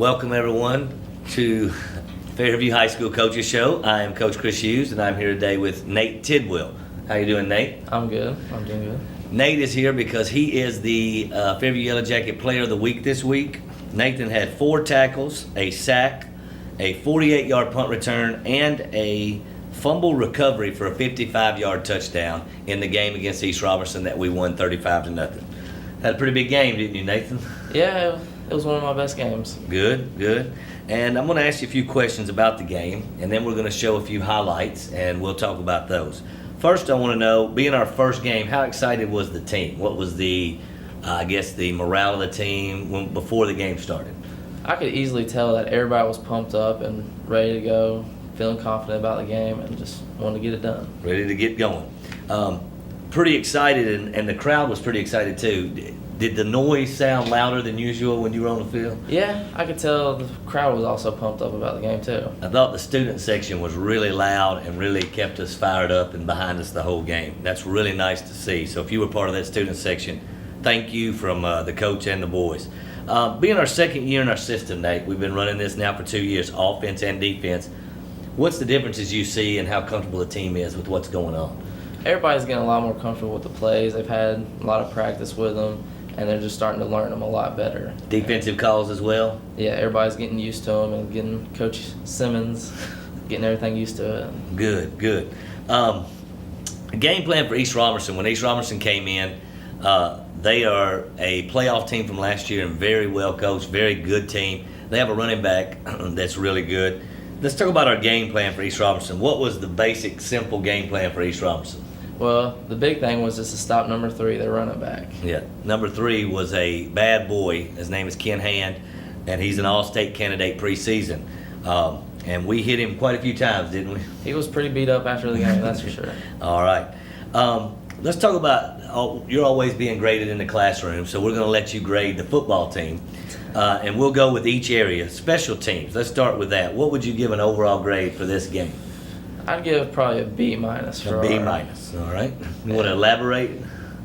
Welcome everyone to Fairview High School Coaches Show. I am Coach Chris Hughes, and I'm here today with Nate Tidwell. How you doing, Nate? I'm good. I'm doing good. Nate is here because he is the Fairview Yellow Jacket Player of the Week this week. Nathan had 4 tackles, a sack, a 48-yard punt return, and a fumble recovery for a 55-yard touchdown in the game against East Robertson that we won 35-0. Had a pretty big game, didn't you, Nathan? Yeah, it was one of my best games. Good, good. And I'm going to ask you a few questions about the game, and then we're going to show a few highlights, and we'll talk about those. First, I want to know, being our first game, how excited was the team? What was the morale of the team before the game started? I could easily tell that everybody was pumped up and ready to go, feeling confident about the game, and just wanted to get it done. Ready to get going. Pretty excited, and the crowd was pretty excited too. Did the noise sound louder than usual when you were on the field? Yeah, I could tell the crowd was also pumped up about the game too. I thought the student section was really loud and really kept us fired up and behind us the whole game. That's really nice to see. So if you were part of that student section, thank you from the coach and the boys. Being our second year in our system, Nate, we've been running this now for 2 years, offense and defense. What's the differences you see and how comfortable the team is with what's going on? Everybody's getting a lot more comfortable with the plays. They've had a lot of practice with them, and they're just starting to learn them a lot better. Defensive calls as well? Yeah, everybody's getting used to them and getting Coach Simmons, getting everything used to it. Good, good. Game plan for East Robertson. When East Robertson came in, they are a playoff team from last year and very well coached, very good team. They have a running back that's really good. Let's talk about our game plan for East Robertson. What was the basic, simple game plan for East Robertson? Well, the big thing was just to stop number 3, their running back. Yeah, number 3 was a bad boy. His name is Ken Hand, and he's an all-state candidate preseason. And we hit him quite a few times, didn't we? He was pretty beat up after the game, that's for sure. All right. Let's talk about, you're always being graded in the classroom, so we're going to let you grade the football team. And we'll go with each area. Special teams, let's start with that. What would you give an overall grade for this game? I'd give probably a B minus for A B minus, all right. You want to elaborate?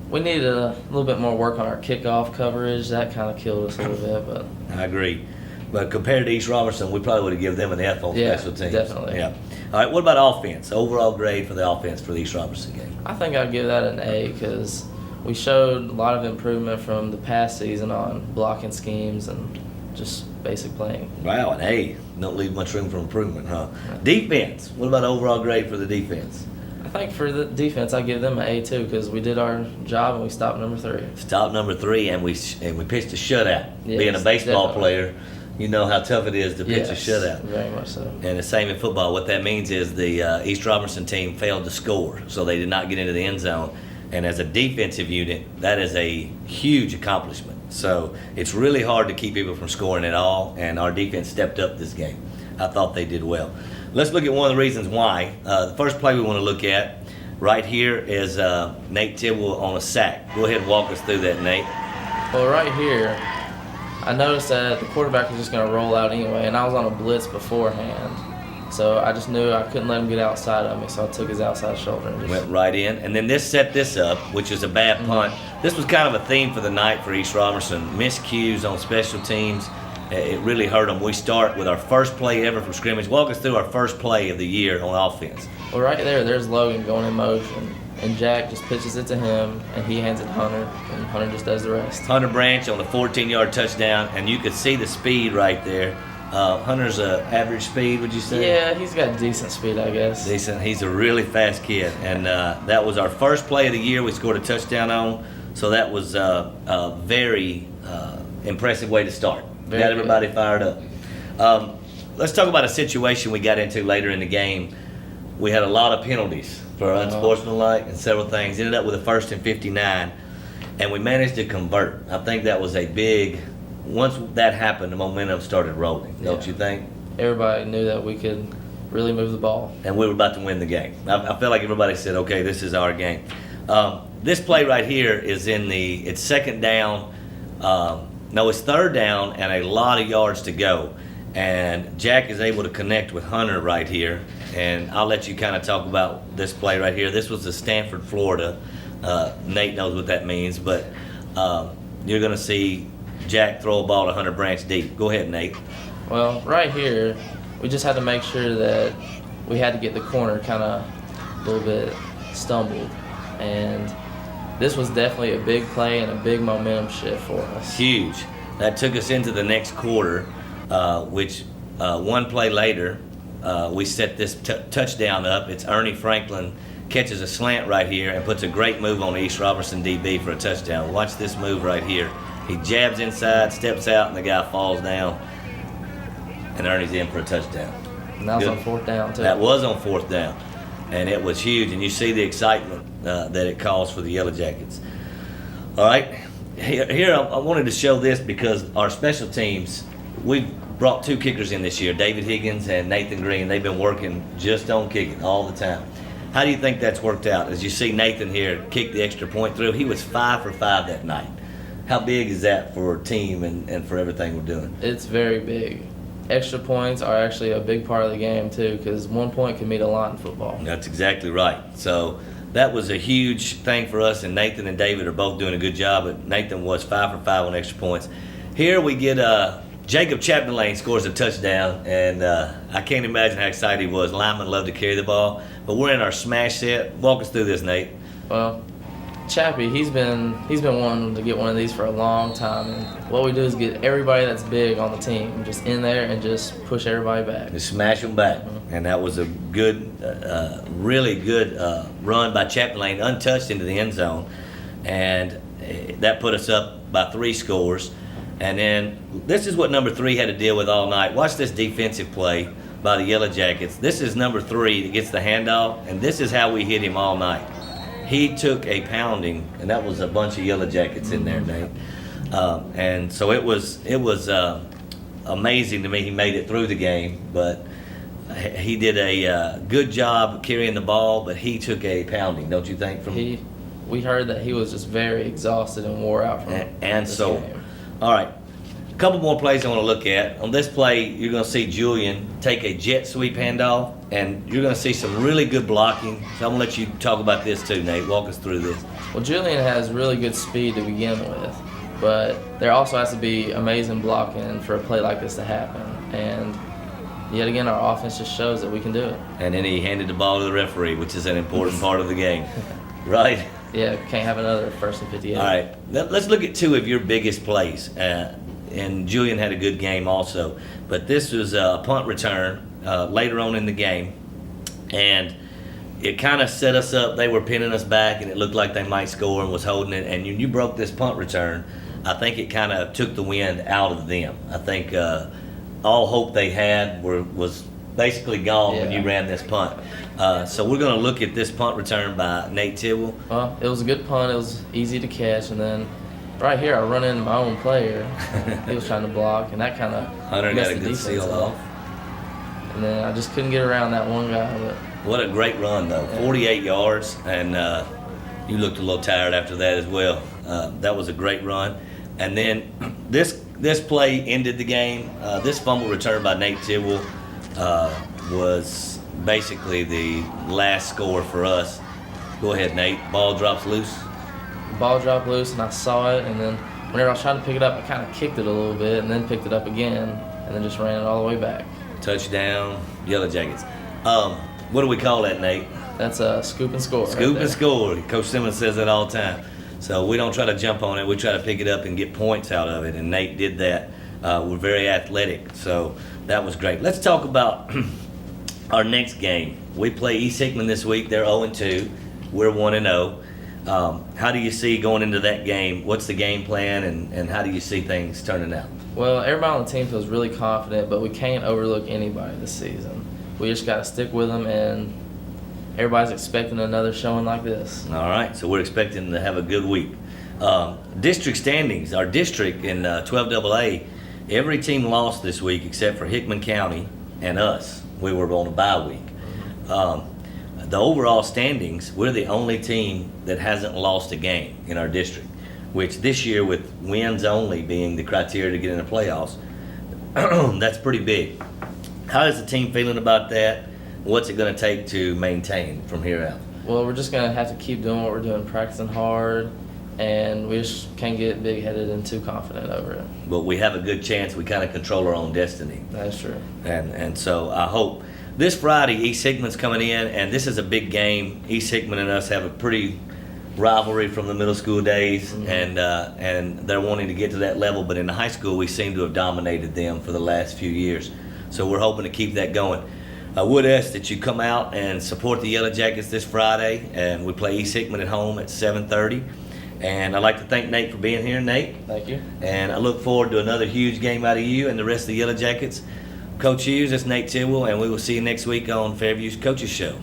We needed a little bit more work on our kickoff coverage. That kind of killed us a little bit, but I agree. But compared to East Robertson, we probably would have given them an F on special teams. Definitely. Yeah. All right, what about offense? Overall grade for the offense for the East Robertson game? I think I'd give that an A because we showed a lot of improvement from the past season on blocking schemes and just basic playing. Wow, an A. Don't leave much room for improvement, huh? Defense. What about overall grade for the defense? I think for the defense, I give them an A too because we did our job and we stopped number 3. Stopped number 3, and we pitched a shutout. Yes, Being a baseball definitely. player, you know how tough it is to pitch a shutout. Very much so. And the same in football. What that means is the East Robertson team failed to score, so they did not get into the end zone. And as a defensive unit, that is a huge accomplishment. So it's really hard to keep people from scoring at all, and our defense stepped up this game. I thought they did well. Let's look at one of the reasons why. The first play we want to look at right here is Nate Tidwell on a sack. Go ahead and walk us through that, Nate. Well, right here, I noticed that the quarterback was just going to roll out anyway, and I was on a blitz beforehand. So I just knew I couldn't let him get outside of me, so I took his outside shoulder and just Went right in. And then this set this up, which is a bad punt. This was kind of a theme for the night for East Robertson. Miscues on special teams. It really hurt them. We start with our first play ever from scrimmage. Walk us through our first play of the year on offense. Well, right there's Logan going in motion, and Jack just pitches it to him, and he hands it to Hunter, and Hunter just does the rest. Hunter Branch on the 14-yard touchdown, and you could see the speed right there. Hunter's average speed, would you say? Yeah, he's got decent speed, I guess. Decent. He's a really fast kid, and that was our first play of the year. We scored a touchdown on, so that was a very impressive way to start. Very got everybody good. fired up. Let's talk about a situation we got into later in the game. We had a lot of penalties for unsportsmanlike and several things. Ended up with a 1st and 59, and we managed to convert. I think that was a big. Once that happened, the momentum started rolling. Don't you think? Everybody knew that we could really move the ball. And we were about to win the game. I felt like everybody said, okay, this is our game. This play right here is it's second down. No, it's third down and a lot of yards to go. And Jack is able to connect with Hunter right here. And I'll let you kind of talk about this play right here. This was the Stanford, Florida. Nate knows what that means, but you're going to see Jack throw a ball to Hunter Branch deep. Go ahead, Nate. Well, right here, we just had to make sure that we had to get the corner kind of a little bit stumbled. And this was definitely a big play and a big momentum shift for us. Huge. That took us into the next quarter, which one play later, we set this touchdown up. It's Ernie Franklin catches a slant right here and puts a great move on the East Robertson DB for a touchdown. Watch this move right here. He jabs inside, steps out, and the guy falls down, and Ernie's in for a touchdown. And that was Good. on 4th down, too. That was on 4th down, and it was huge, and you see the excitement that it caused for the Yellow Jackets. All right, here I wanted to show this because our special teams, we've brought 2 kickers in this year, David Higgins and Nathan Green. They've been working just on kicking all the time. How do you think that's worked out? As you see Nathan here kick the extra point through, he was 5 for 5 that night. How big is that for a team and for everything we're doing? It's very big. Extra points are actually a big part of the game, too, because 1 point can mean a lot in football. That's exactly right. So that was a huge thing for us, and Nathan and David are both doing a good job, but Nathan was 5 for 5 on extra points. Here we get Jacob Chapdelaine scores a touchdown, and I can't imagine how excited he was. Linemen love to carry the ball, but we're in our smash set. Walk us through this, Nate. Well, Chappie, he's been wanting to get one of these for a long time, and what we do is get everybody that's big on the team just in there and just push everybody back. Just smash them back. And that was a good, really good run by Chapdelaine, untouched into the end zone. And that put us up by 3 scores. And then this is what number 3 had to deal with all night. Watch this defensive play by the Yellow Jackets. This is number 3 that gets the handoff, and this is how we hit him all night. He took a pounding, and that was a bunch of Yellow Jackets in there, Nate. And so it was amazing to me he made it through the game, but he did a good job carrying the ball, but he took a pounding, don't you think? We heard that he was just very exhausted and wore out from this so game. All right, a couple more plays I want to look at. On this play, you're going to see Julian take a jet sweep handoff, and you're going to see some really good blocking. So I'm going to let you talk about this too, Nate. Walk us through this. Well, Julian has really good speed to begin with, but there also has to be amazing blocking for a play like this to happen. And yet again, our offense just shows that we can do it. And then he handed the ball to the referee, which is an important part of the game, right? Yeah, can't have another 1st and 58. All right, let's look at 2 of your biggest plays. And Julian had a good game also. But this was a punt return later on in the game. And it kind of set us up. They were pinning us back, and it looked like they might score and was holding it. And you broke this punt return. I think it kind of took the wind out of them. I think all hope they had was basically gone when you ran this punt. So we're going to look at this punt return by Nate Tibble. Well, it was a good punt. It was easy to catch, and then right here I run into my own player. He was trying to block, and that kind of Hunter got a good seal off. And then I just couldn't get around that one guy. But what a great run, though. 48 yards, and you looked a little tired after that as well. That was a great run. And then this play ended the game. This fumble return by Nate Tibble was basically the last score for us. Go ahead, Nate. Ball drops loose. the ball dropped loose, and I saw it, and then whenever I was trying to pick it up, I kind of kicked it a little bit and then picked it up again and then just ran it all the way back. Touchdown, Yellow Jackets. What do we call that, Nate? That's a scoop and score. Scoop and score. Coach Simmons says that all the time. So we don't try to jump on it. We try to pick it up and get points out of it, and Nate did that. We're very athletic, so that was great. Let's talk about our next game. We play East Hickman this week. They're 0-2. We're 1-0. How do you see going into that game? What's the game plan, and how do you see things turning out? Well, everybody on the team feels really confident, but we can't overlook anybody this season. We just got to stick with them, and everybody's expecting another showing like this. All right, so we're expecting to have a good week. District standings, our district in 12AA, every team lost this week except for Hickman County and us. We were on a bye week. The overall standings, we're the only team that hasn't lost a game in our district, which this year with wins only being the criteria to get in the playoffs, that's pretty big. How is the team feeling about that? What's it going to take to maintain from here out? Well, we're just going to have to keep doing what we're doing, practicing hard, and we just can't get big-headed and too confident over it. But we have a good chance. We kind of control our own destiny. That's true. And so I hope this Friday East Hickman's coming in, and this is a big game. East Hickman and us have a pretty rivalry from the middle school days, and they're wanting to get to that level. But in the high school, we seem to have dominated them for the last few years. So we're hoping to keep that going. I would ask that you come out and support the Yellow Jackets this Friday, and we play East Hickman at home at 7:30. And I'd like to thank Nate for being here, Nate. Thank you. And I look forward to another huge game out of you and the rest of the Yellow Jackets. Coach Hughes, that's Nate Tidwell, and we will see you next week on Fairview's Coaches Show.